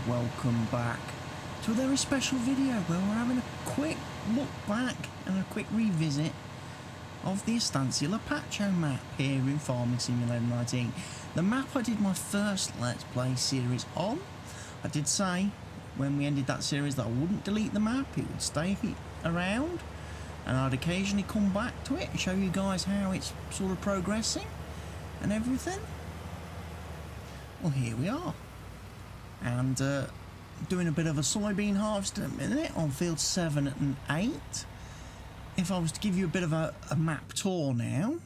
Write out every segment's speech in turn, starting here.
welcome back to a very special video where we're having a quick look back and a quick revisit of the Estancia Lapacho map here in Farming Simulator 19. The map I did my first Let's Play series on. I did say when we ended that series that I wouldn't delete the map, it would stay around and I'd occasionally come back to it and show you guys how it's sort of progressing and everything. Well, here we are, and doing a bit of a soybean harvest at a minute on field 7 and 8. If I was to give you a bit of a map tour now,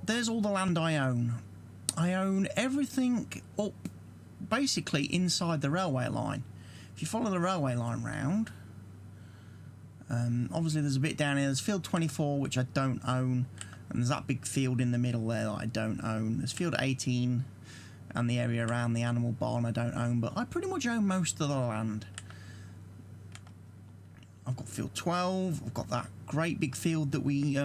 there's all the land I own. I own everything up basically inside the railway line. If you follow the railway line round, obviously there's a bit down here. There's field 24, which I don't own, and there's that big field in the middle there that I don't own. There's field 18 and the area around the animal barn I don't own, but I pretty much own most of the land. I've got field 12, I've got that great big field that we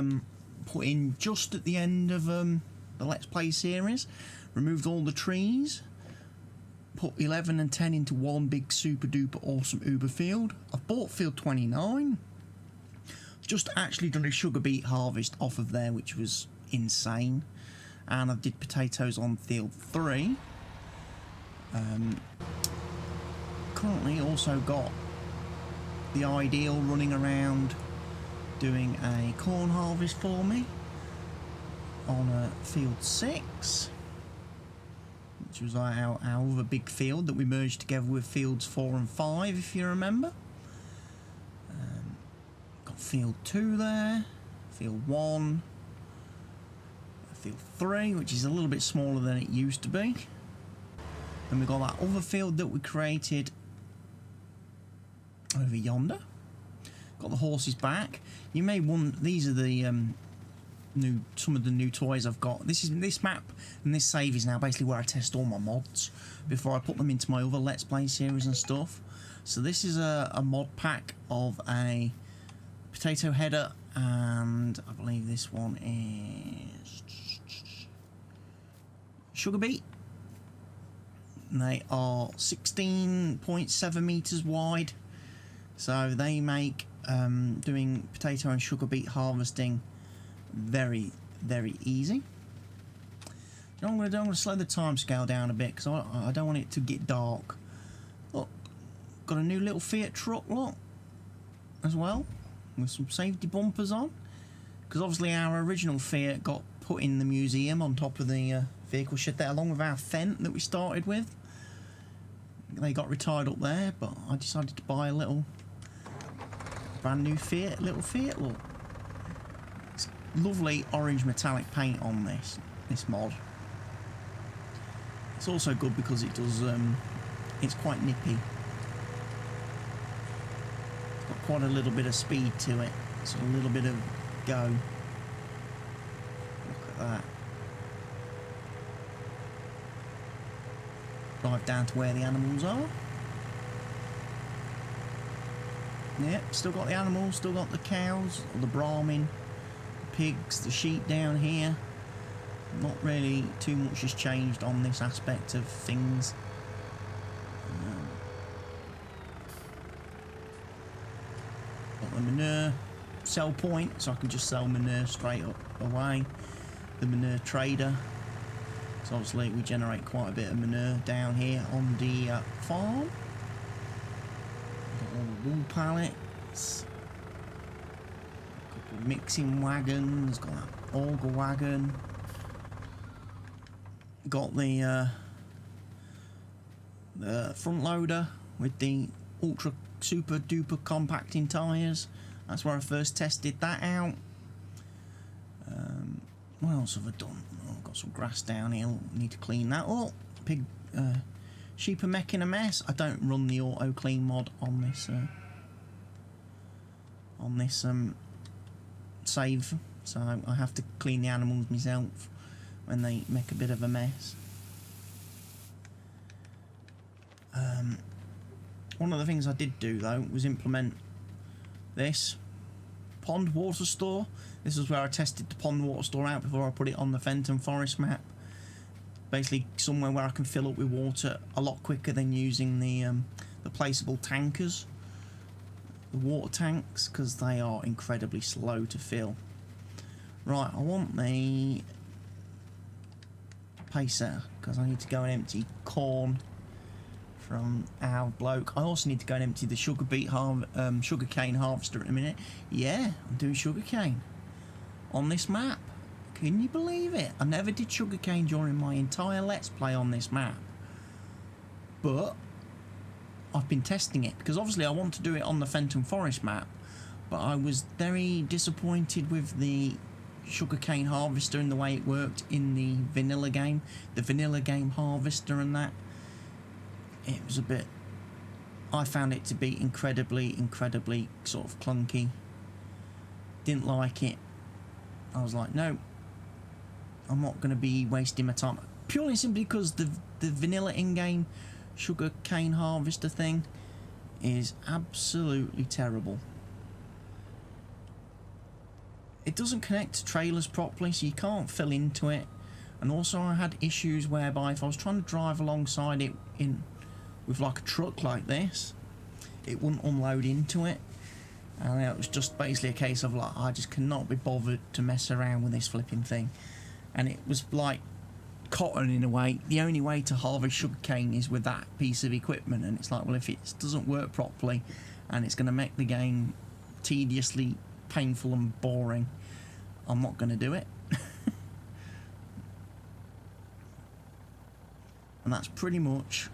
put in just at the end of the Let's Play series. Removed all the trees, put 11 and 10 into one big super duper awesome uber field. I've bought field 29. Just actually done a sugar beet harvest off of there, which was insane. And I did potatoes on field 3. Currently also got the Ideal running around doing a corn harvest for me on field 6, which was our other big field that we merged together with fields 4 and 5, if you remember. Got field 2 there, field 1, field 3, which is a little bit smaller than it used to be. Then we got that other field that we created over yonder. Got the horses back. You may wonder, these are the some of the new toys I've got. This map and this save is now basically where I test all my mods before I put them into my other Let's Play series and stuff. So this is a mod pack of a potato header, and I believe this one is sugar beet. And they are 16.7 meters wide, so they make doing potato and sugar beet harvesting very, very easy. You know what I'm going to do? I'm going to slow the time scale down a bit because I don't want it to get dark. Look, got a new little Fiat truck, look, as well, with some safety bumpers on, because obviously our original Fiat got put in the museum on top of the vehicle shed there, along with our Fent that we started with. They got retired up there, but I decided to buy a little brand new Fiat, little Fiat, look. It's lovely orange metallic paint on this mod. It's also good because it does, it's quite nippy. It's got quite a little bit of speed to it, so a little bit of go. Look at that. Drive down to where the animals are. Yep, still got the animals, still got the cows, the Brahmin, the pigs, the sheep down here. Not really too much has changed on this aspect of things. Got the manure sell point, so I can just sell manure straight up away. The manure trader. So obviously we generate quite a bit of manure down here on the farm. Got all the wool pallets. A couple of mixing wagons. Got that auger wagon. Got the front loader with the ultra super duper compacting tyres. That's where I first tested that out. What else have I done? Oh, I've got some grass down here. Need to clean that up. Pig, sheep are making a mess. I don't run the auto clean mod on this save, so I have to clean the animals myself when they make a bit of a mess. One of the things I did do though was implement this pond water store. This is where I tested the pond water store out before I put it on the Fenton Forest map. basically somewhere where I can fill up with water a lot quicker than using the placeable tankers, the water tanks, because they are incredibly slow to fill. Right, I want the pacer because I need to go and empty corn from our bloke. I also need to go and empty the sugarcane harvester at the minute. Yeah, I'm doing sugarcane on this map. Can you believe it? I never did sugarcane during my entire Let's Play on this map. But I've been testing it because obviously I want to do it on the Fenton Forest map. But I was very disappointed with the sugarcane harvester and the way it worked in the vanilla game. The vanilla game harvester and that. It was a bit... I found it to be incredibly sort of clunky. Didn't like it. I was like, no, I'm not going to be wasting my time. Purely simply because the vanilla in-game sugarcane harvester thing is absolutely terrible. It doesn't connect to trailers properly, so you can't fill into it. And also I had issues whereby if I was trying to drive alongside it with like a truck like this, it wouldn't unload into it. And it was just basically a case of like, I just cannot be bothered to mess around with this flipping thing. And it was like cotton in a way. The only way to harvest sugarcane is with that piece of equipment, and it's like, well, if it doesn't work properly and it's going to make the game tediously painful and boring, I'm not going to do it. And that's pretty much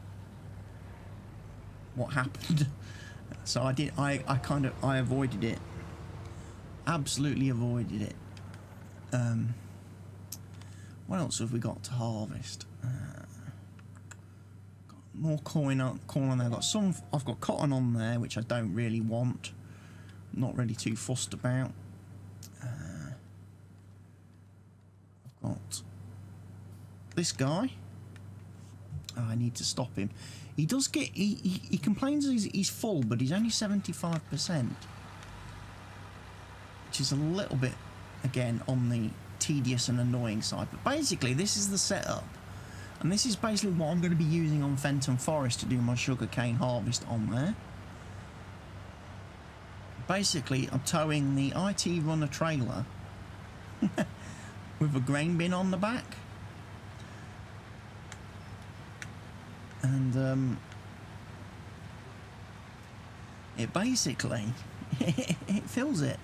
what happened. So I avoided it. Absolutely avoided it. What else have we got to harvest? Got more corn on there. I've got cotton on there, which I don't really want. Not really too fussed about. I've got this guy. Oh, I need to stop him. He does get... He complains he's full, but he's only 75%. Which is a little bit, again, on the tedious and annoying side. But basically, this is the setup. And this is basically what I'm going to be using on Fenton Forest to do my sugarcane harvest on there. Basically, I'm towing the IT runner trailer with a grain bin on the back. And it basically it fills it.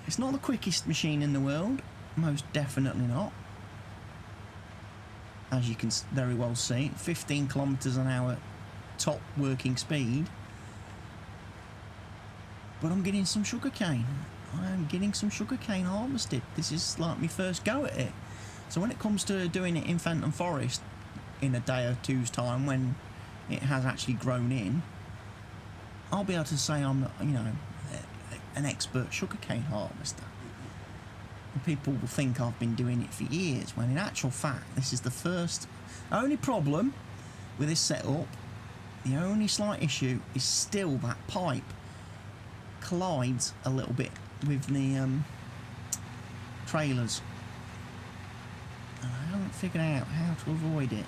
It's not the quickest machine in the world, most definitely not. As you can very well see, 15 kilometers an hour top working speed. But I'm getting some sugarcane. I am getting some sugarcane harvested. This is like my first go at it. So when it comes to doing it in Fenton Forest in a day or two's time, when it has actually grown in, I'll be able to say I'm, you know, an expert sugarcane harvester. And people will think I've been doing it for years, when in actual fact this is the first. Only problem with this setup, the only slight issue is still that pipe collides a little bit with the trailers. And I haven't figured out how to avoid it.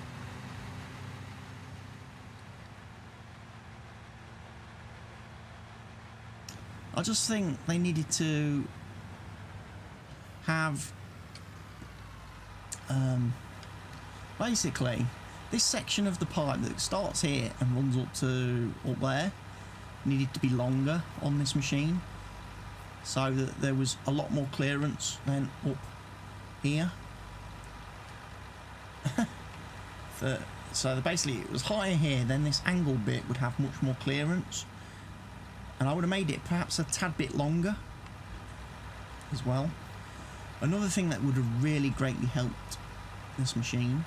I just think they needed to have basically this section of the pipe that starts here and runs up there needed to be longer on this machine, so that there was a lot more clearance than up here. So basically it was higher here, then this angle bit would have much more clearance. And I would have made it perhaps a tad bit longer as well. Another thing that would have really greatly helped this machine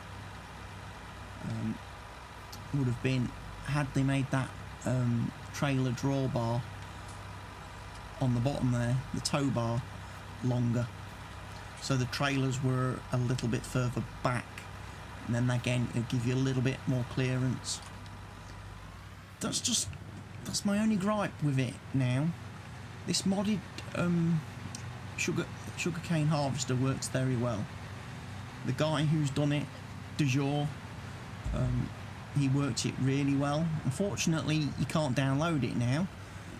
would have been had they made that trailer drawbar on the bottom there, the tow bar, longer. So the trailers were a little bit further back. And then again, it'll give you a little bit more clearance. That's my only gripe with it now. This modded sugarcane harvester works very well. The guy who's done it du jour. He worked it really well. Unfortunately, you can't download it now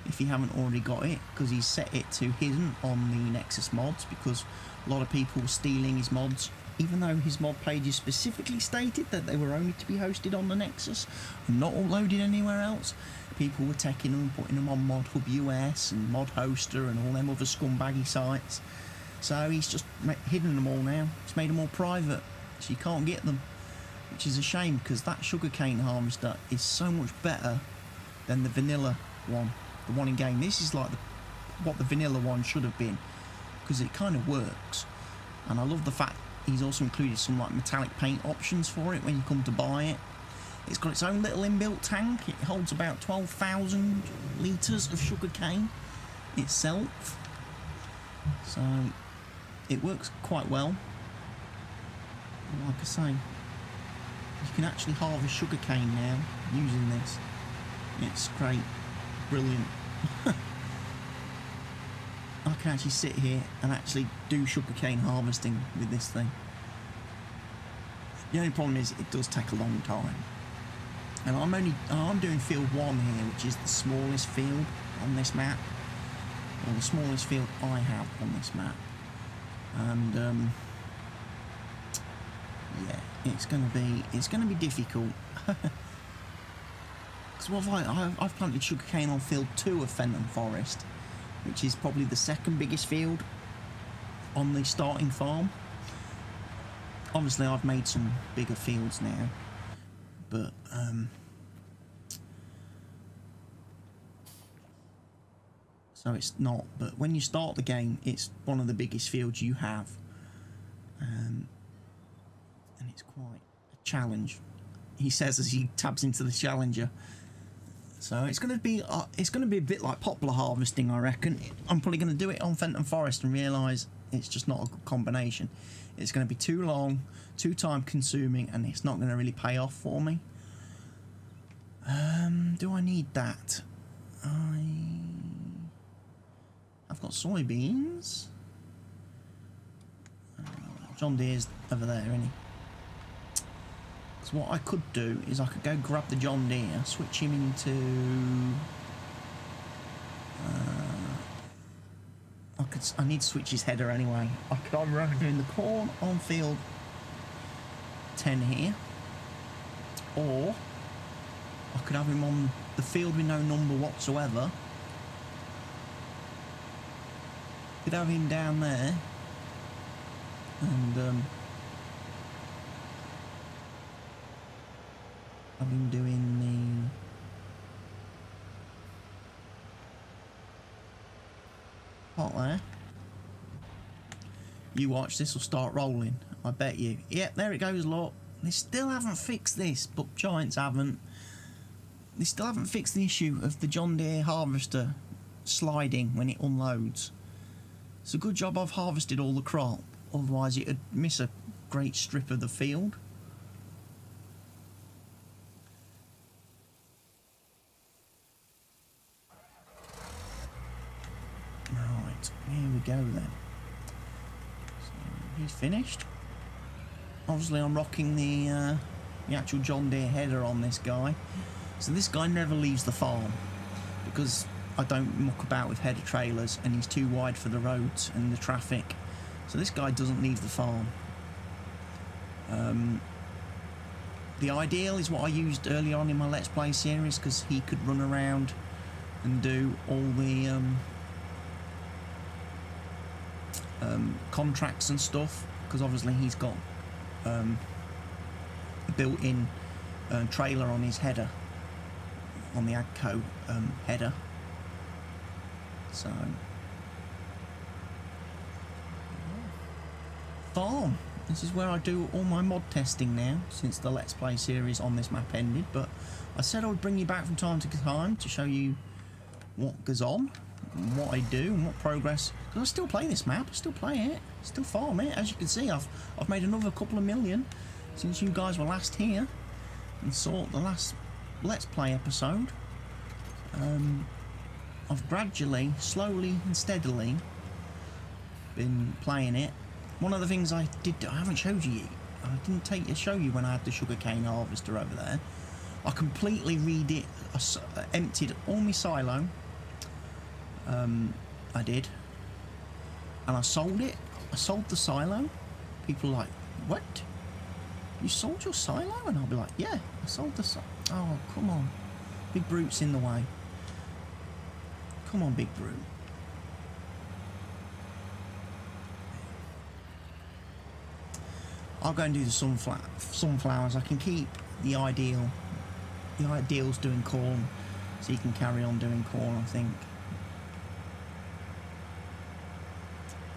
if you haven't already got it, because he's set it to hidden on the Nexus mods, because a lot of people were stealing his mods, even though his mod pages specifically stated that they were only to be hosted on the Nexus and not uploaded anywhere else. People were taking them and putting them on ModHub US and Mod Hoster and all them other scumbaggy sites. So he's just hidden them all now. He's made them all private, so you can't get them, which is a shame, because that sugarcane harvester is so much better than the vanilla one, the one in game. This is like what the vanilla one should have been, because it kind of works. And I love the fact he's also included some like metallic paint options for it when you come to buy it. It's got its own little inbuilt tank. It holds about 12,000 litres of sugarcane itself, so it works quite well. Like I say, you can actually harvest sugarcane now using this. It's great, brilliant. I can actually sit here and actually do sugarcane harvesting with this thing. The only problem is it does take a long time. And I'm doing field 1 here, which is the smallest field on this map, or the smallest field I have on this map. And yeah, it's going to be difficult. Because I've planted sugarcane on field 2 of Fenton Forest, which is probably the second biggest field on the starting farm. Obviously, I've made some bigger fields now, but so it's not. But when you start the game, it's one of the biggest fields you have, and it's quite a challenge, he says as he tabs into the Challenger. So it's going to be a bit like poplar harvesting, I reckon. I'm probably going to do it on Fenton Forest and realise it's just not a good combination. It's going to be too long, too time consuming, and it's not going to really pay off for me. Do I need that? I've got soybeans. John Deere's over there, isn't he? So what I could do is I could go grab the John Deere, switch him into... I need to switch his header anyway. I could either be doing the corn on field 10 here, or I could have him on the field with no number whatsoever. Could have him down there, and have him doing the pot there. You watch, this will start rolling, I bet you. Yep, there it goes, look. They still haven't fixed this, but Giants haven't. They still haven't fixed the issue of the John Deere harvester sliding when it unloads. It's a good job I've harvested all the crop, otherwise it'd miss a great strip of the field. Right, here we go then. So he's finished. Obviously I'm rocking the actual John Deere header on this guy. So this guy never leaves the farm, because I don't muck about with header trailers and he's too wide for the roads and the traffic. So this guy doesn't leave the farm. The ideal is what I used early on in my Let's Play series, because he could run around and do all the contracts and stuff, because obviously he's got a built-in trailer on his header, on the AGCO header. So farm, this is where I do all my mod testing now, since the Let's Play series on this map ended. But I said I would bring you back from time to time to show you what goes on, and what I do, and what progress, because I still play this map, I still play it, still farm it. As you can see, I've made another couple of million since you guys were last here and saw the last Let's Play episode. I've gradually, slowly and steadily been playing it. One of the things I haven't showed you I didn't show you when I had the sugarcane harvester over there. I completely emptied all my silo. I did, and I sold it. I sold the silo. People are like, what? You sold your silo? And I'll be like, yeah, I sold the silo. Oh, come on. Big Brute's in the way. Come on, Big Brute. I'll go and do the sunflowers. I can keep the ideal. The ideal's doing corn, so you can carry on doing corn, I think.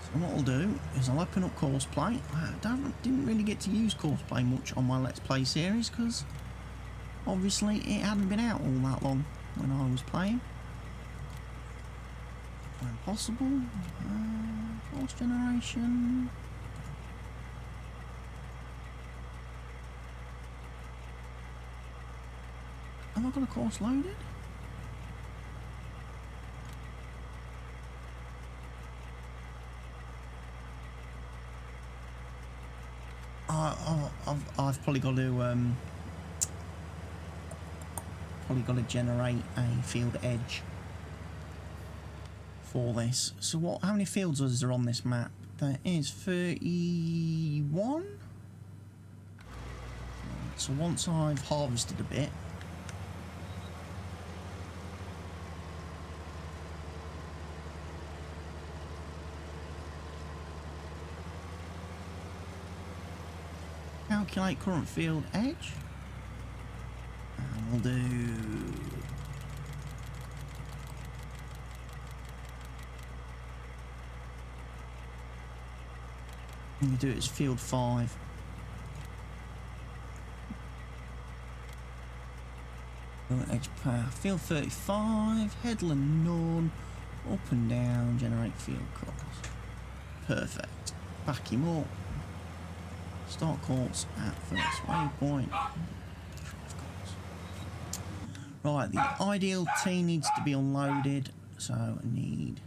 So what I'll do is I'll open up Courseplay. I didn't really get to use Courseplay much on my Let's Play series because obviously it hadn't been out all that long when I was playing. When possible, fourth generation. Have I got a course loaded? I've probably got to generate a field edge for this. So what? How many fields is there on this map? There is 31. So once I've harvested a bit. Calculate current field edge. And we'll do... I'm going to do it as field 5. Edge path. Field 35. Headland none. Up and down. Generate field course. Perfect. Back him up. Start course at first waypoint. Right, the ideal T needs to be unloaded, so I need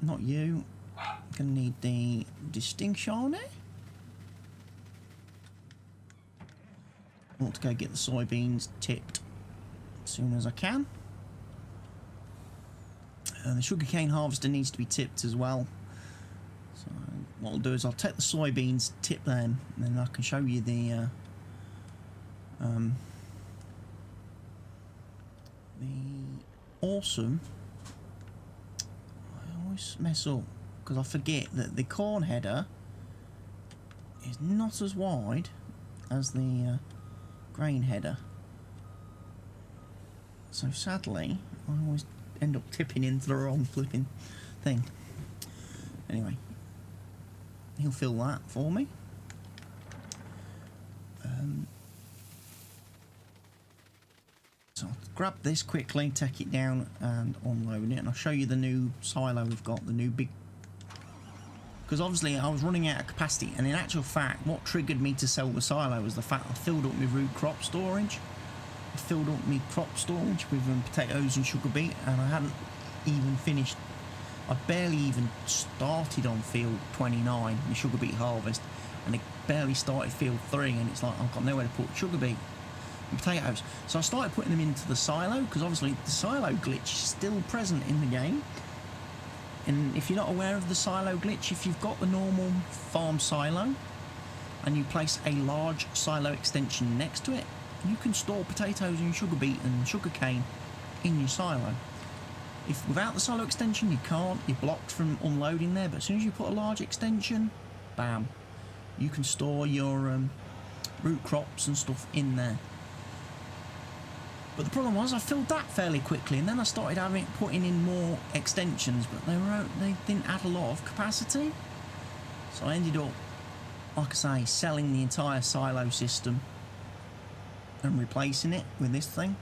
not you. I'm gonna need the distinction. I want to go get the soybeans tipped as soon as I can. The sugarcane harvester needs to be tipped as well. So what I'll do is I'll take the soybeans, tip them, and then I can show you the awesome. I always mess up because I forget that the corn header is not as wide as the grain header. So sadly, I always end up tipping into the wrong flipping thing. Anyway, he'll fill that for me. So I'll grab this quickly, take it down and unload it, and I'll show you the new silo we've got, the new big... Because obviously I was running out of capacity, and in actual fact what triggered me to sell the silo was the fact I filled up my root crop storage. I filled up my crop storage with potatoes and sugar beet, and I hadn't even finished. I barely even started on field 29, the sugar beet harvest, and it barely started field 3, and it's like I've got nowhere to put sugar beet and potatoes. So I started putting them into the silo, because obviously the silo glitch is still present in the game. And if you're not aware of the silo glitch, if you've got the normal farm silo and you place a large silo extension next to it, you can store potatoes and sugar beet and sugar cane in your silo. If without the silo extension you can't, you're blocked from unloading there, but as soon as you put a large extension, bam, you can store your root crops and stuff in there. But the problem was I filled that fairly quickly, and then I started putting in more extensions, but they didn't add a lot of capacity. So I ended up, like I say, selling the entire silo system and replacing it with this thing.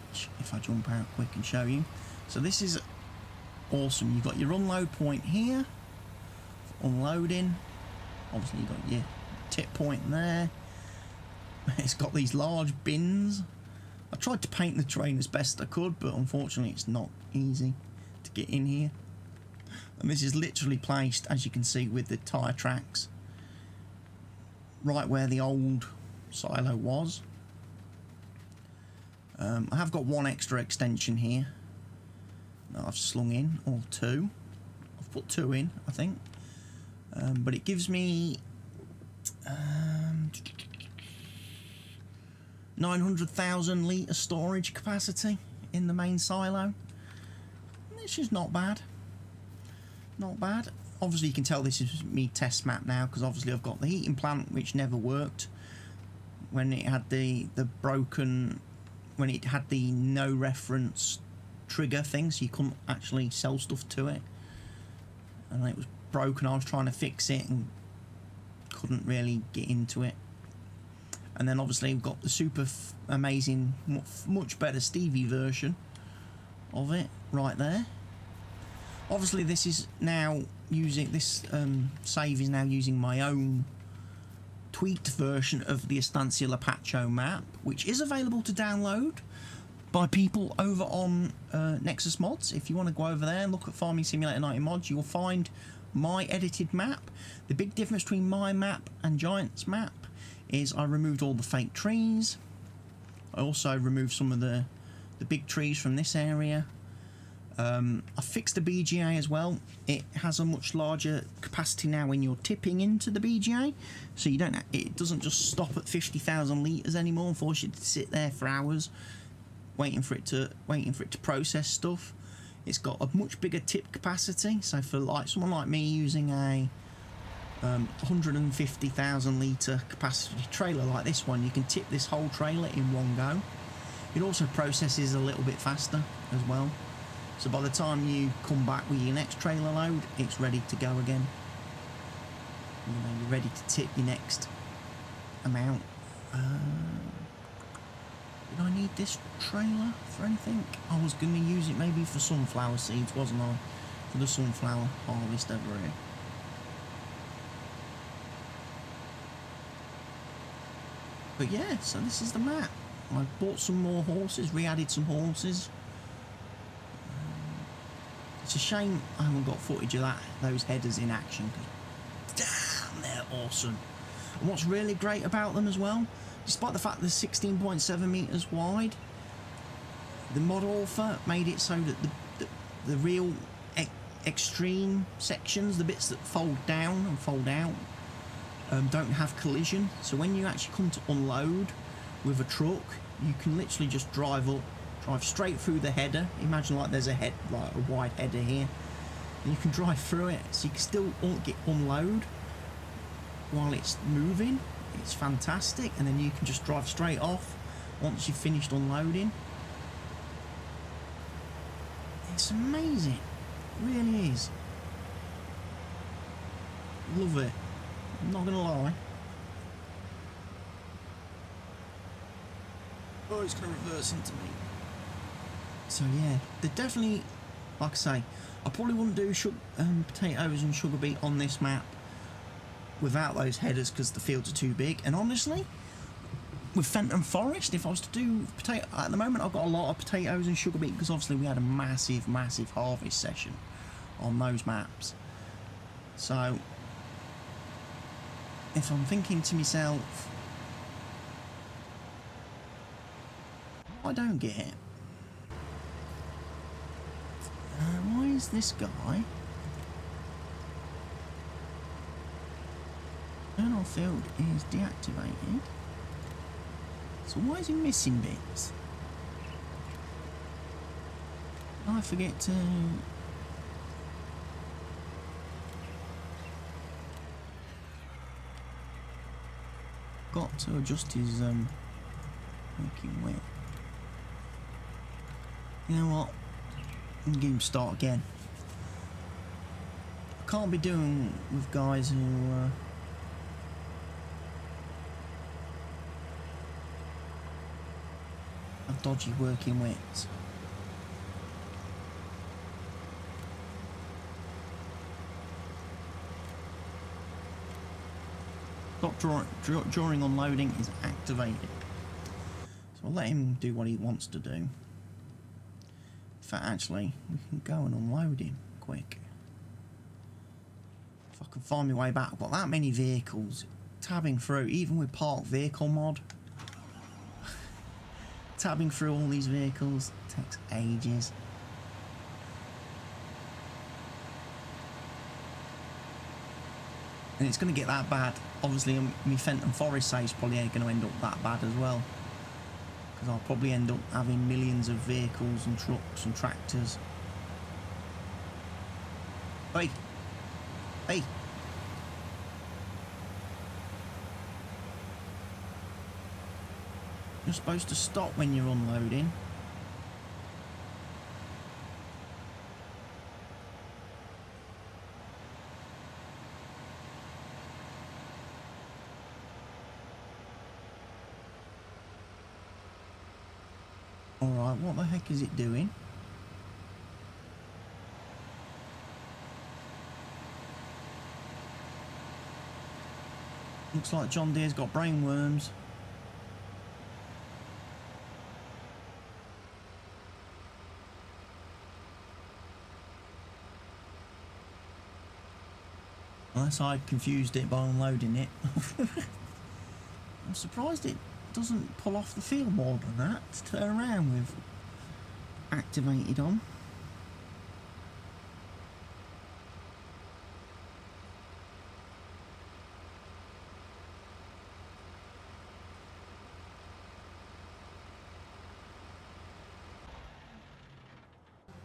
Which, if I jump out quick and show you. So this is awesome. You've got your unload point here, unloading. Obviously you've got your tip point there. It's got these large bins. I tried to paint the train as best I could, but unfortunately it's not easy to get in here. And this is literally placed, as you can see, with the tyre tracks right where the old silo was. I have got one extra extension here that I've slung in, or two. I've put two in, I think. But it gives me 900,000 litre storage capacity in the main silo. This is not bad. Not bad. Obviously you can tell this is me test map now, because obviously I've got the heating plant which never worked when it had the broken, when it had the no reference trigger thing, so you couldn't actually sell stuff to it, and it was broken. I was trying to fix it and couldn't really get into it. And then obviously we've got the super amazing, much better Stevie version of it right there. Obviously this is now using, this save is now using my own tweaked version of the Estancia Lapacho map, which is available to download by people over on Nexus Mods. If you want to go over there and look at Farming Simulator 90 mods, you'll find my edited map. The big difference between my map and Giant's map is I removed all the fake trees. I also removed some of the big trees from this area. I fixed the BGA as well. It has a much larger capacity now when you're tipping into the BGA, so you don't. It doesn't just stop at 50,000 litres anymore and force you to sit there for hours waiting for it to process stuff. It's got a much bigger tip capacity, so for like someone like me using a 150,000 litre capacity trailer like this one, you can tip this whole trailer in one go. It also processes a little bit faster as well. So by the time you come back with your next trailer load, it's ready to go again. You know, you're ready to tip your next amount. Did I need this trailer for anything? I was going to use it maybe for sunflower seeds, wasn't I? For the sunflower harvest over here. But yeah, so this is the map. I bought some more horses, re-added some horses. It's a shame I haven't got footage of those headers in action, because damn, they're awesome. And what's really great about them as well, despite the fact they're 16.7 metres wide, the mod author made it so that the real extreme sections, the bits that fold down and fold out, don't have collision. So when you actually come to unload with a truck, you can literally just drive straight through the header. Imagine like there's a head, like a wide header here, and you can drive through it, so you can still get unload while it's moving. It's fantastic. And then you can just drive straight off once you've finished unloading. It's amazing, it really is. Love it, I'm not gonna lie. Oh, it's gonna reverse into me. So yeah, they're definitely, like I say, I probably wouldn't do potatoes and sugar beet on this map without those headers, because the fields are too big. And honestly, with Fenton Forest, if I was to do potato, at the moment I've got a lot of potatoes and sugar beet, because obviously we had a massive harvest session on those maps. So if I'm thinking to myself, I don't get it. Why is this guy? Turn-off field is deactivated. So why is he missing bits? I forget to... Got to adjust his working width. You know what? I'm gonna give him start again. I can't be doing with guys who have dodgy working widths. Stop during unloading is activated. So I'll let him do what he wants to do. In fact, actually, we can go and unload him quick. If I can find my way back. I've got that many vehicles. Tabbing through, even with parked vehicle mod. Tabbing through all these vehicles takes ages. And it's going to get that bad. Obviously, my Fenton Forest save's probably going to end up that bad as well. Because I'll probably end up having millions of vehicles and trucks and tractors. Hey! Hey! You're supposed to stop when you're unloading. Alright, what the heck is it doing? Looks like John Deere's got brain worms. Unless I confused it by unloading it. I'm surprised it doesn't pull off the field more than that to turn around with activated on.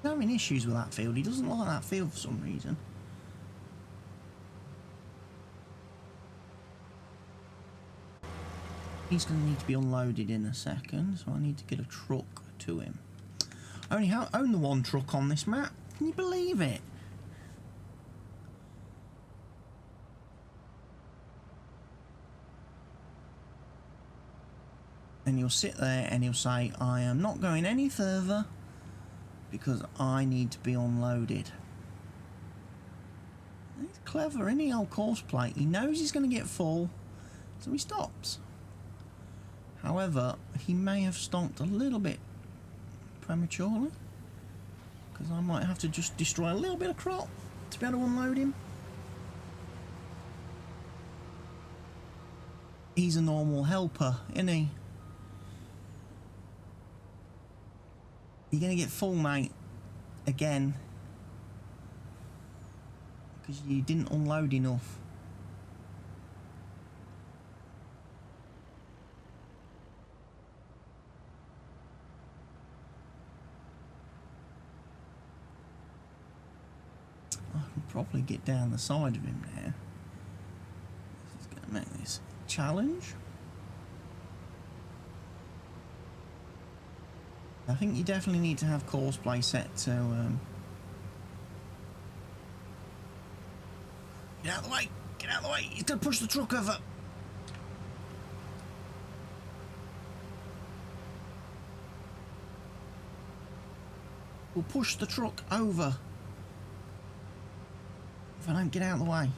He's having issues with that field. He doesn't like that field for some reason. He's going to need to be unloaded in a second, so I need to get a truck to him. I only own the one truck on this map. Can you believe it? And he'll sit there and he'll say, I am not going any further because I need to be unloaded. He's clever, isn't he, old course plate? He knows he's going to get full, so he stops. However, he may have stopped a little bit prematurely, because I might have to just destroy a little bit of crop to be able to unload him. He's a normal helper, isn't he? You're going to get full, mate, again, because you didn't unload enough. Probably get down the side of him now. This is going to make this a challenge. I think you definitely need to have course play set to get out of the way! Get out of the way! He's going to push the truck over! We'll push the truck over if I don't get out of the way.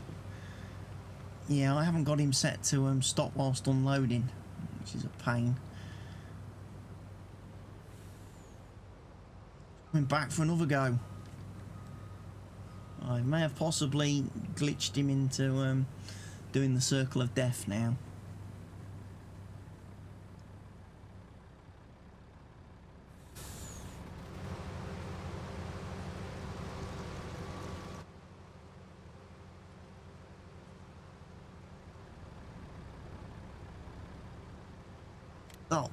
Yeah, I haven't got him set to stop whilst unloading, which is a pain. Coming back for another go. I may have possibly glitched him into doing the circle of death now. Oh.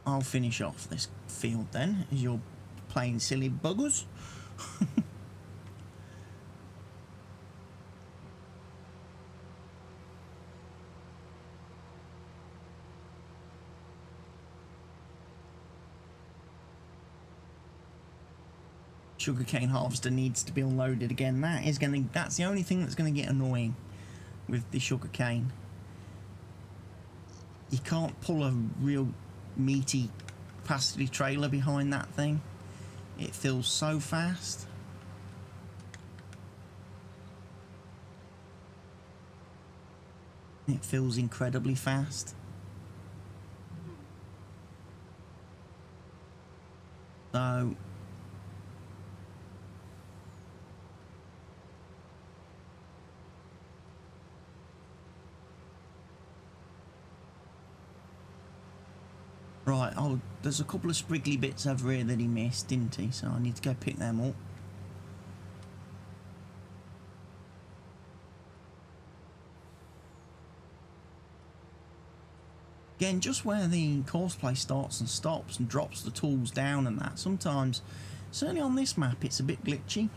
I'll finish off this field then, as you're playing silly buggers. Sugarcane harvester needs to be unloaded again. That's the only thing that's gonna get annoying with the sugarcane. You can't pull a real meaty capacity trailer behind that thing. It fills so fast. It fills incredibly fast. So right, oh, there's a couple of spriggly bits over here that he missed, didn't he? So I need to go pick them up. Again, just where the course play starts and stops and drops the tools down and that, sometimes, certainly on this map, it's a bit glitchy.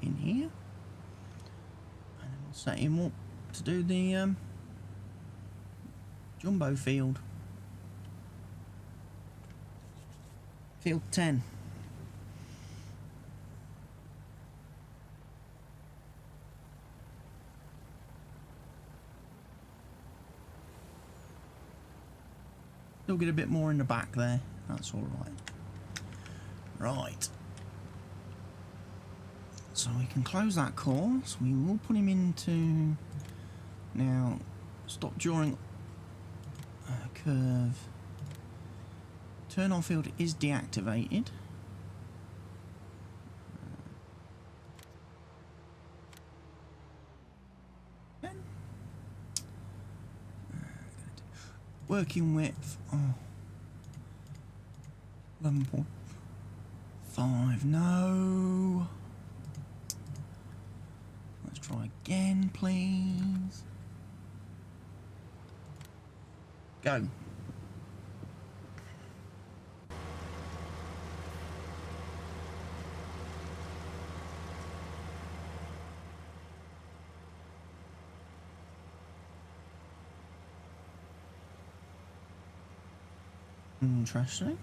In here, and then we'll set him up to do the jumbo field. Field 10. Still get a bit more in the back there, that's all right. Right. So we can close that course. We will put him into now. Stop during curve. Turn on field is deactivated. Working width. Oh. 11.5. No. Let's try again, please. Go. Interesting.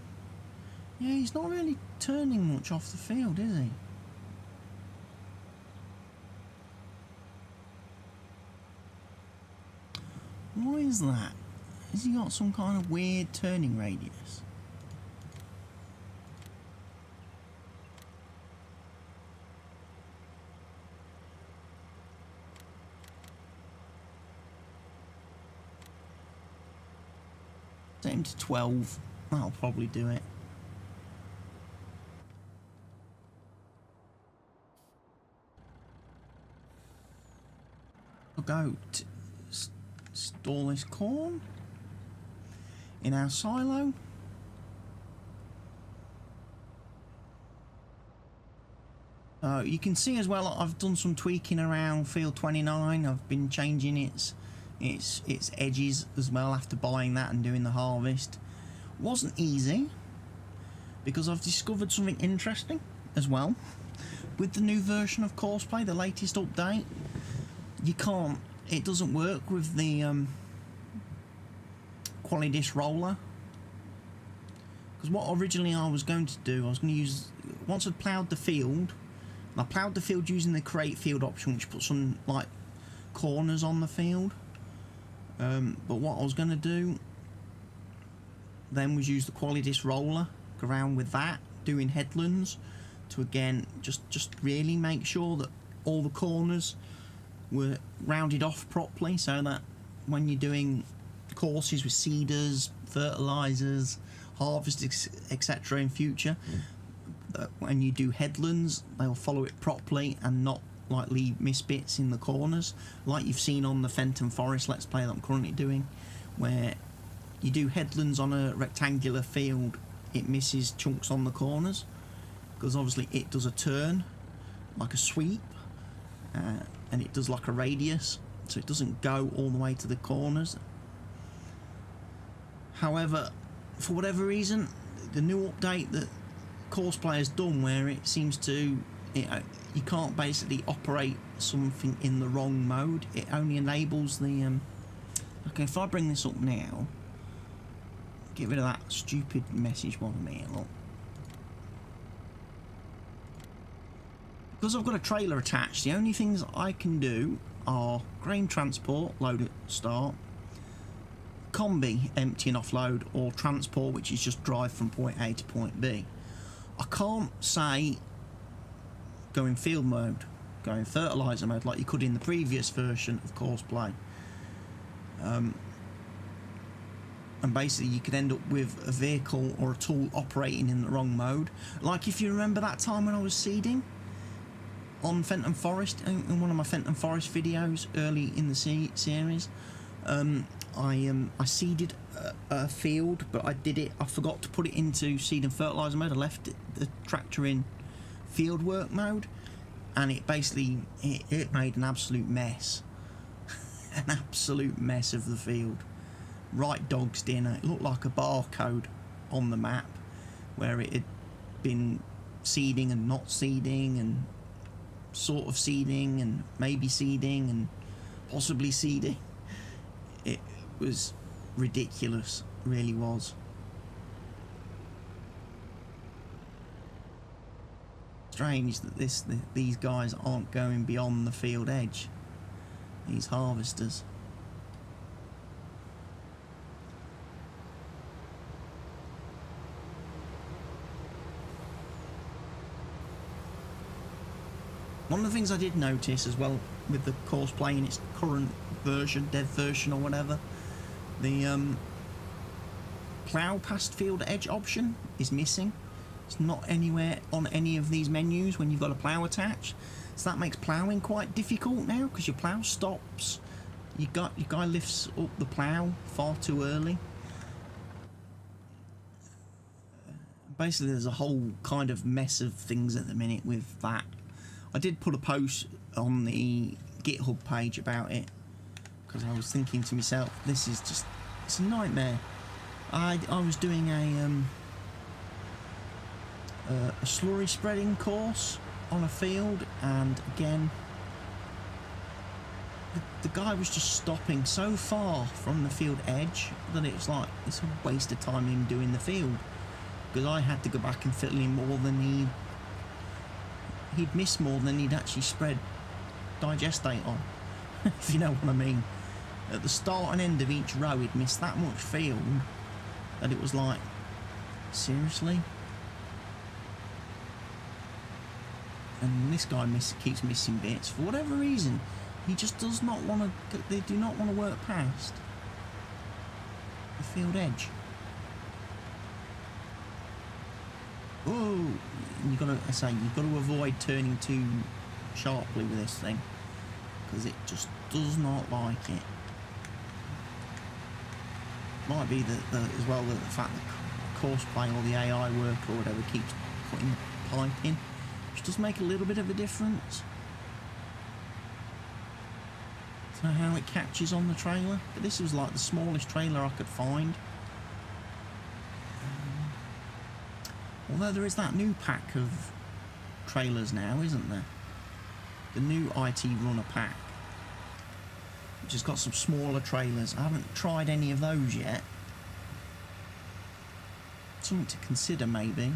Yeah, he's not really turning much off the field, is he? Why is that? Has he got some kind of weird turning radius? Set him to 12. That'll probably do it. I'll go to store this corn in our silo. You can see as well I've done some tweaking around field 29. I've been changing its edges as well after buying that and doing the harvest. Wasn't easy because I've discovered something interesting as well with the new version of Courseplay, the latest update. It doesn't work with the quality disc roller, because what originally I was going to do, I was going to use, once I'd ploughed the field, I ploughed the field using the create field option, which puts some like corners on the field, but what I was going to do then was use the quality disc roller, go around with that, doing headlands to again just really make sure that all the corners were rounded off properly, so that when you're doing courses with seeders, fertilizers, harvest, etc. in future, when you do headlands, they'll follow it properly and not like leave miss bits in the corners, like you've seen on the Fenton Forest Let's Play that I'm currently doing, where you do headlands on a rectangular field, it misses chunks on the corners because obviously it does a turn like a sweep, and it does like a radius, so it doesn't go all the way to the corners. However, for whatever reason, the new update that Courseplay has done, where it seems to you can't basically operate something in the wrong mode. It only enables the okay, if I bring this up now, get rid of that stupid message one here, look. Because I've got a trailer attached, the only things I can do are grain transport, load at start, combi, empty and offload, or transport, which is just drive from point A to point B. I can't say go in field mode, go in fertiliser mode like you could in the previous version of Course Play. And basically you could end up with a vehicle or a tool operating in the wrong mode. Like if you remember that time when I was seeding on Fenton Forest, in one of my Fenton Forest videos early in the series, I seeded a field, but I forgot to put it into seed and fertiliser mode. I left the tractor in field work mode, and it basically it made an absolute mess. An absolute mess of the field. Right dog's dinner. It looked like a barcode on the map where it had been seeding and not seeding and sort of seeding and maybe seeding and possibly seeding. It was ridiculous, it really was. Strange that these guys aren't going beyond the field edge, these harvesters. One of the things I did notice as well with the Course Play in its current version, dev version or whatever, the plough past field edge option is missing. It's not anywhere on any of these menus when you've got a plough attached. So that makes ploughing quite difficult now, because your plough stops. Your guy lifts up the plough far too early. Basically there's a whole kind of mess of things at the minute with that. I did put a post on the GitHub page about it, because I was thinking to myself, this is just, it's a nightmare. I was doing a slurry spreading course on a field, and again the guy was just stopping so far from the field edge that it was like it's a waste of time him doing the field, because I had to go back and fill in more than he'd missed more than he'd actually spread digestate on. If you know what I mean. At the start and end of each row he'd missed that much field that it was like, seriously? And this guy keeps missing bits for whatever reason. He just does not want to. They do not want to work past the field edge. Oh, you've got to avoid turning too sharply with this thing, because it just does not like it. Might be that as well, that the fact that Course Play or the AI work or whatever keeps putting the pipe in, which does make a little bit of a difference. So how it catches on the trailer, but this was like the smallest trailer I could find. Although there is that new pack of trailers now, isn't there? The new IT Runner pack, which has got some smaller trailers. I haven't tried any of those yet. Something to consider, maybe.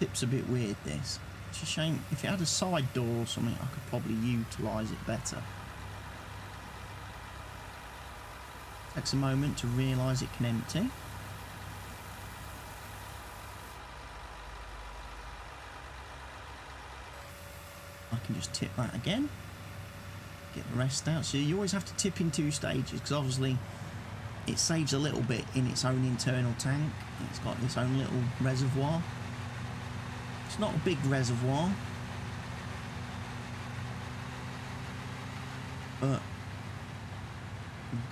Tip's a bit weird, this. It's a shame. If it had a side door or something, I could probably utilise it better. Takes a moment to realise it can empty. I can just tip that again. Get the rest out. So you always have to tip in 2 stages, because obviously it saves a little bit in its own internal tank. It's got its own little reservoir. It's not a big reservoir, but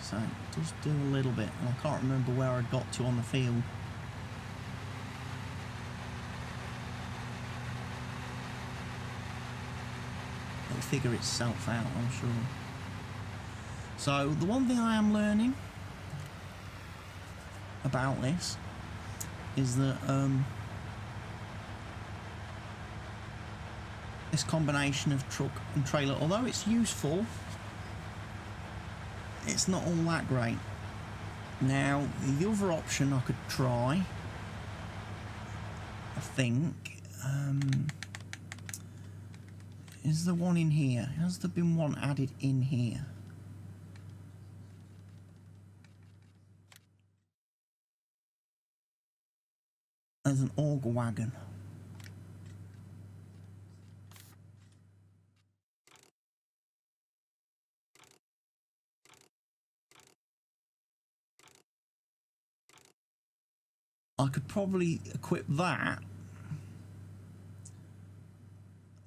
so it does do a little bit, and I can't remember where I got to on the field. It'll figure itself out, I'm sure. So the one thing I am learning about this is that this combination of truck and trailer, although it's useful, it's not all that great. Now, the other option I could try, I think, is the one in here. Has there been one added in here? There's an auger wagon. I could probably equip that.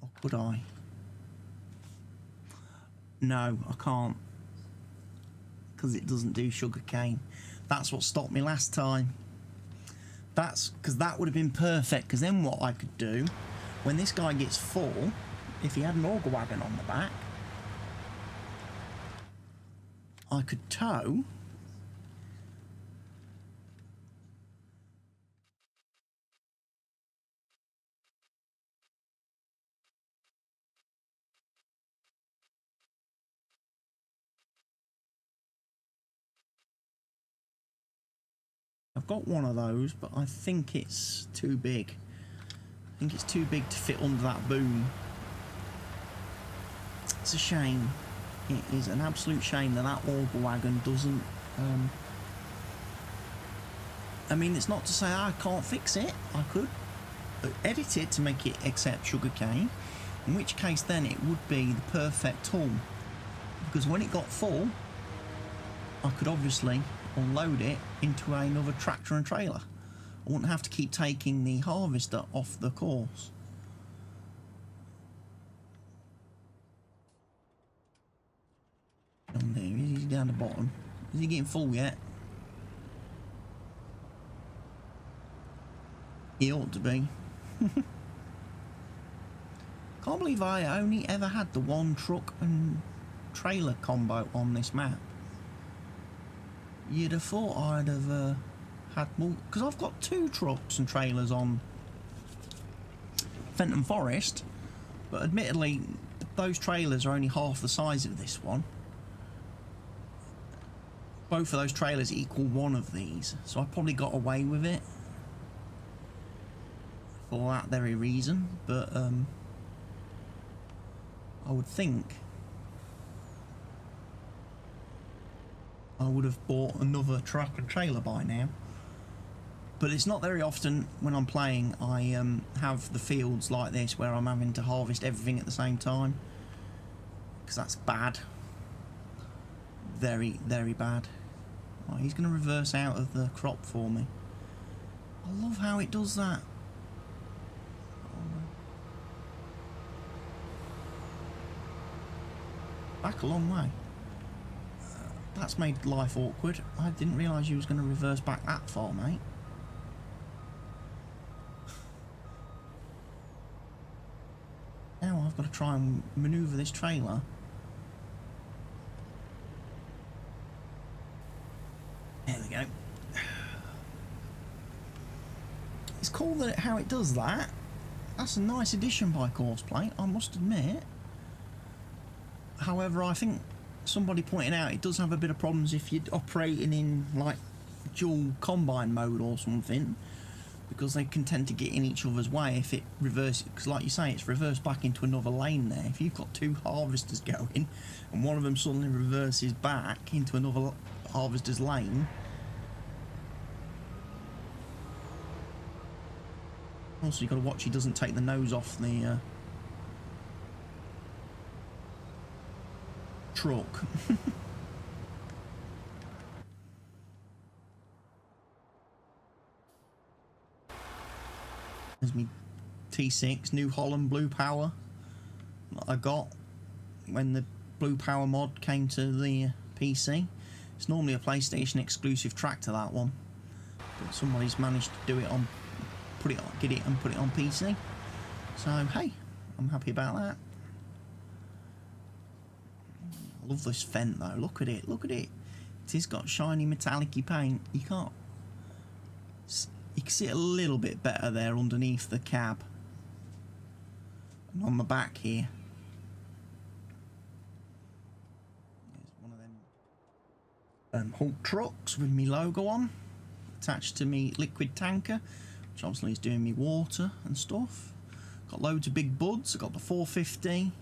Or could I? No, I can't. Because it doesn't do sugar cane. That's what stopped me last time. That's because that would have been perfect. Because then what I could do, when this guy gets full, if he had an auger wagon on the back, I could tow. I've got one of those, but I think it's too big. I think it's too big to fit under that boom. It's a shame. It is an absolute shame that that auger wagon doesn't... I mean, it's not to say I can't fix it. I could edit it to make it accept sugarcane, in which case then it would be the perfect tool. Because when it got full, I could obviously unload it into another tractor and trailer. I wouldn't have to keep taking the harvester off the course. Down there, is he down the bottom? Is he getting full yet? He ought to be. Can't believe I only ever had the one truck and trailer combo on this map. You'd have thought I'd have had more, because I've got 2 trucks and trailers on Fenton Forest, but admittedly those trailers are only half the size of this one. Both of those trailers equal one of these, so I probably got away with it for that very reason, but I would think I would have bought another truck and trailer by now. But it's not very often when I'm playing I have the fields like this where I'm having to harvest everything at the same time, because that's bad. Very, very bad. Oh, he's going to reverse out of the crop for me. I love how it does that. Back a long way. That's made life awkward. I didn't realise you was going to reverse back that far, mate. Now I've got to try and manoeuvre this trailer. There we go. It's cool that how it does that. That's a nice addition by Courseplay, I must admit. However, I think somebody pointed out it does have a bit of problems if you're operating in like dual combine mode or something, because they can tend to get in each other's way if it reverses, because like you say, it's reversed back into another lane there. If you've got 2 harvesters going and one of them suddenly reverses back into another harvester's lane. Also, you've got to watch he doesn't take the nose off the truck. There's me T6 New Holland Blue Power that I got when the Blue Power mod came to the PC. It's normally a PlayStation exclusive tractor, that one, but somebody's managed to do it on, get it and put it on PC. So hey, I'm happy about that. I love this vent though. Look at it. Look at it. It has got shiny metallic-y paint. You can't. You can see it a little bit better there underneath the cab. And on the back here. There's one of them Hulk trucks with me logo on. Attached to me liquid tanker. Which obviously is doing me water and stuff. Got loads of big buds. I got the 450.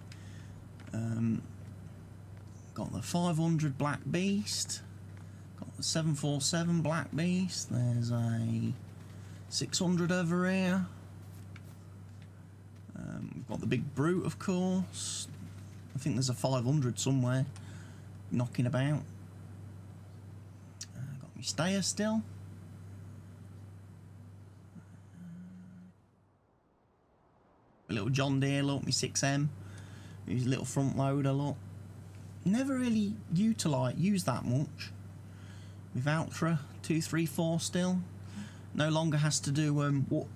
Got the 500 Black Beast. Got the 747 Black Beast. There's a 600 over here. We've got the big Brute, of course. I think there's a 500 somewhere knocking about. Got my stayer still. A little John Deere, look, my 6M. His little front loader, look. Never really use that much. With Ultra 234 still. No longer has to do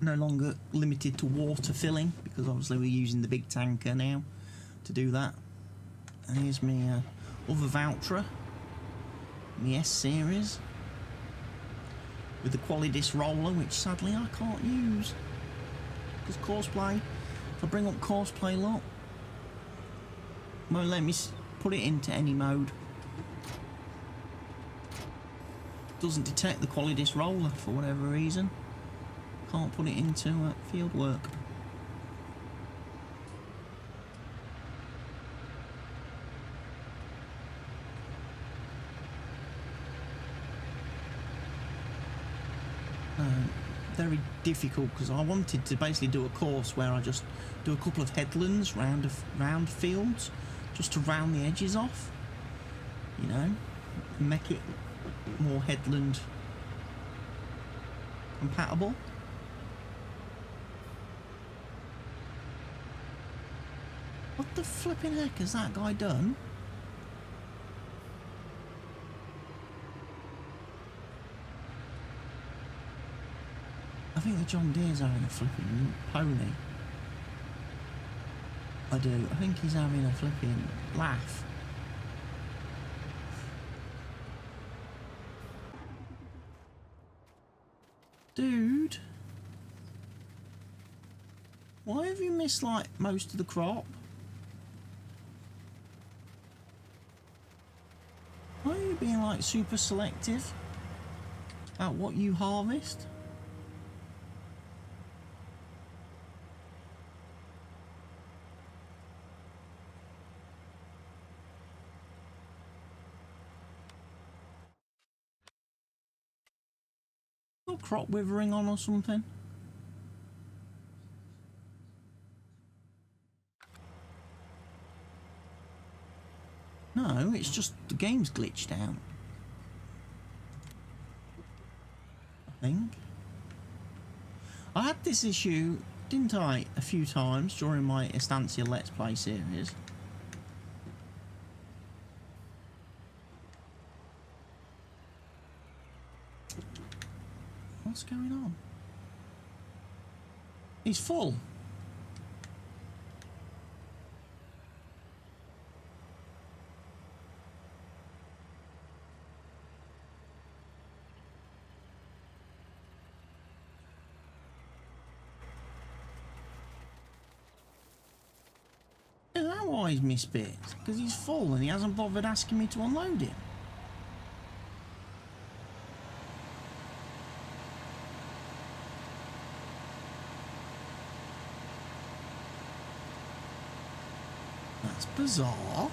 no longer limited to water filling, because obviously we're using the big tanker now to do that. And here's my other Valtra, my S series, with the Quality roller, which sadly I can't use because Courseplay. If I bring up Courseplay, look, won't let me put it into any mode. Doesn't detect the Quality roller for whatever reason. Can't put it into field work. Very difficult, because I wanted to basically do a course where I just do a couple of headlands round fields, just to round the edges off, you know, make it more headland compatible. What the flipping heck has that guy done? I think the John Deere's having a flipping pony. I do. I think he's having a flipping laugh. Dude. Why have you missed, like, most of the crop? Why are you being, like, super selective about what you harvest? Crop withering on or something? No, it's just the game's glitched out, I think. I had this issue, didn't I, a few times during my Estancia Let's Play series. What's going on? He's full. Is that why he's missed bits? Because he's full and he hasn't bothered asking me to unload it. That's bizarre.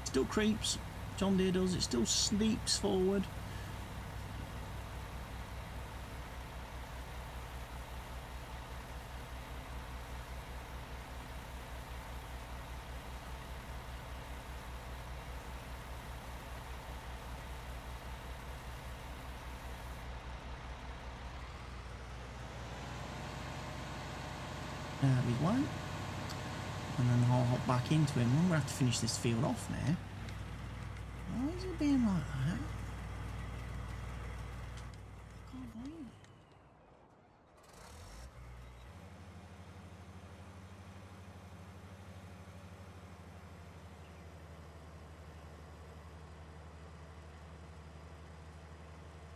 Still creeps. John Deere does. It still sleeps forward. There we go. And then I'll hop back into him. I'm going to have to finish this field off now. Why is it being like that?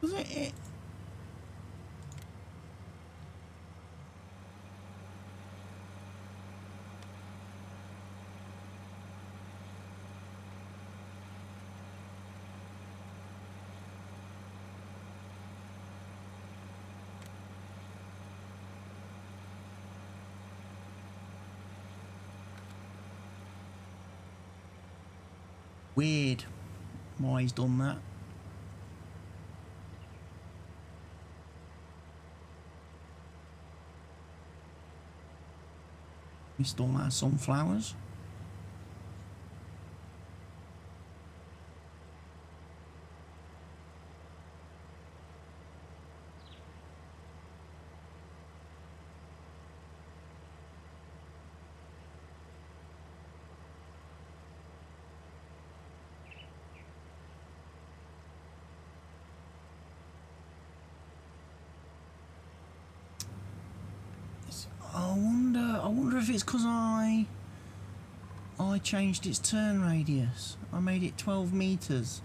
Was it? Weird why he's done that. Missed all our sunflowers. I wonder if it's because I changed its turn radius. I made it 12 meters,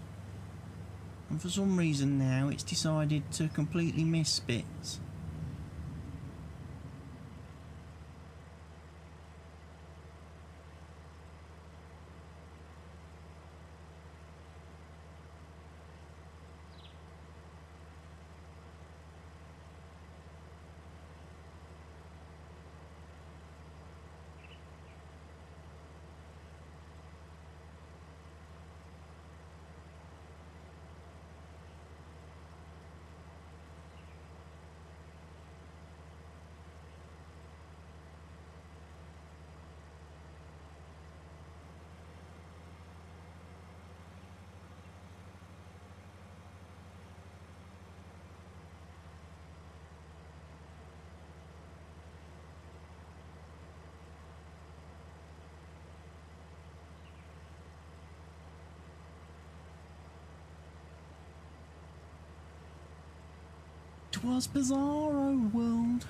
and for some reason now it's decided to completely miss bits. It was bizarro world.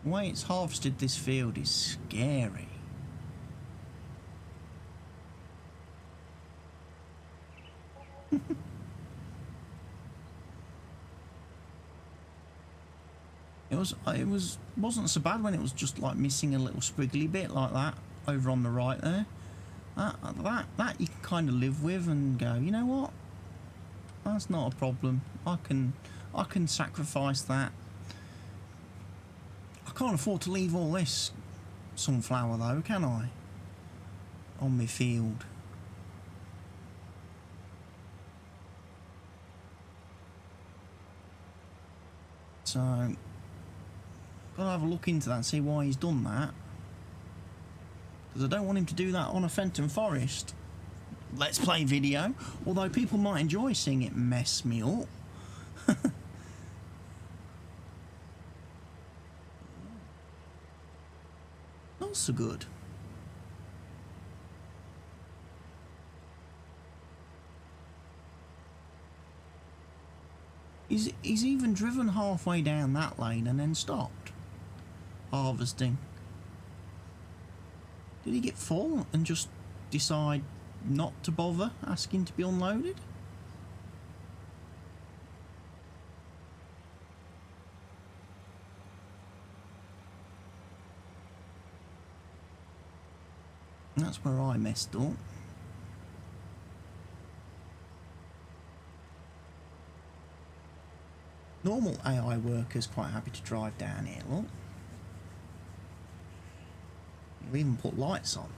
The way it's harvested this field is scary. Wasn't so bad when it was just like missing a little squiggly bit like that over on the right there. That you can kind of live with and go, you know what? That's not a problem. I can sacrifice that. I can't afford to leave all this sunflower though, can I? On my field. So gotta have a look into that and see why he's done that. Because I don't want him to do that on a Fenton Forest Let's Play video, although people might enjoy seeing it mess me up. Not so good. He's even driven halfway down that lane and then stopped harvesting. Did he get full and just decide not to bother asking to be unloaded? That's where I messed up. Normal AI worker's quite happy to drive down here, look. We'll even put lights on.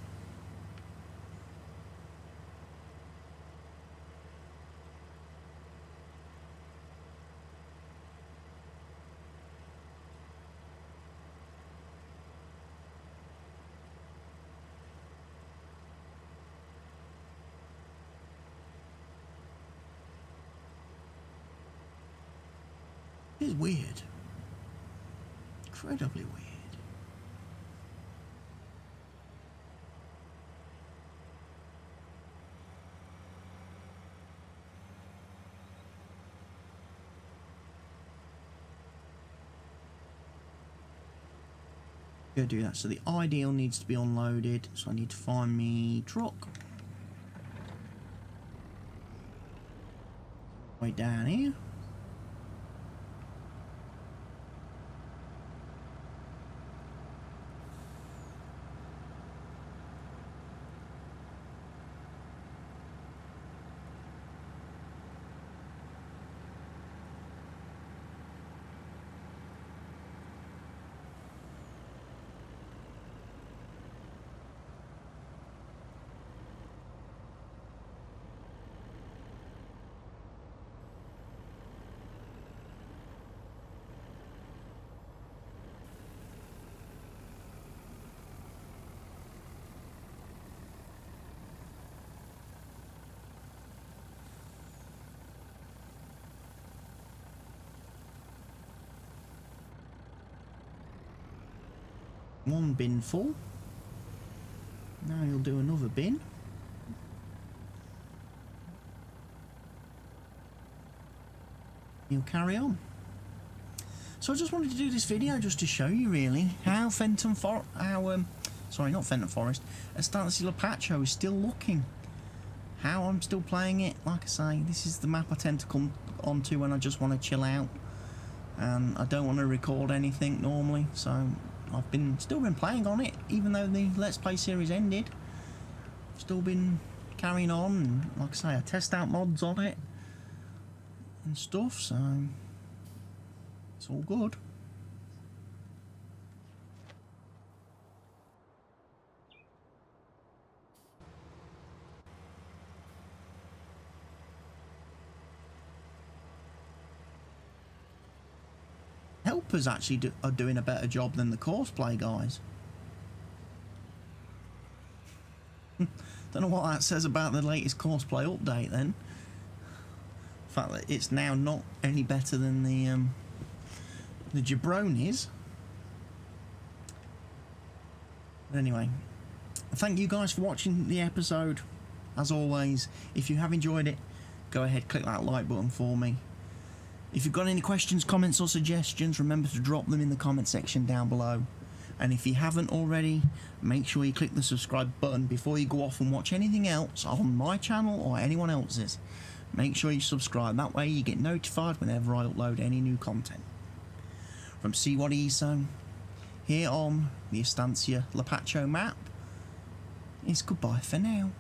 It's weird. Incredibly weird. Go do that. So the ideal needs to be unloaded. So I need to find me truck. Way down here. One bin full. Now you'll do another bin. You'll carry on. So I just wanted to do this video just to show you really how sorry, not Fenton Forest, Estancia Lapacho is still looking. How I'm still playing it. Like I say, this is the map I tend to come onto when I just want to chill out, and I don't want to record anything normally. So I've still been playing on it, even though the Let's Play series ended. Still been carrying on, and like I say, I test out mods on it and stuff, so it's all good. Helpers actually are doing a better job than the courseplay guys. Don't know what that says about the latest courseplay update then. The fact that it's now not any better than the jabronis. But anyway, thank you guys for watching the episode. As always, if you have enjoyed it, go ahead, click that like button for me. If you've got any questions, comments or suggestions, remember to drop them in the comment section down below. And if you haven't already, make sure you click the subscribe button before you go off and watch anything else on my channel or anyone else's. Make sure you subscribe, that way you get notified whenever I upload any new content. From CWATTYESO, here on the Estancia Lapacho map, it's goodbye for now.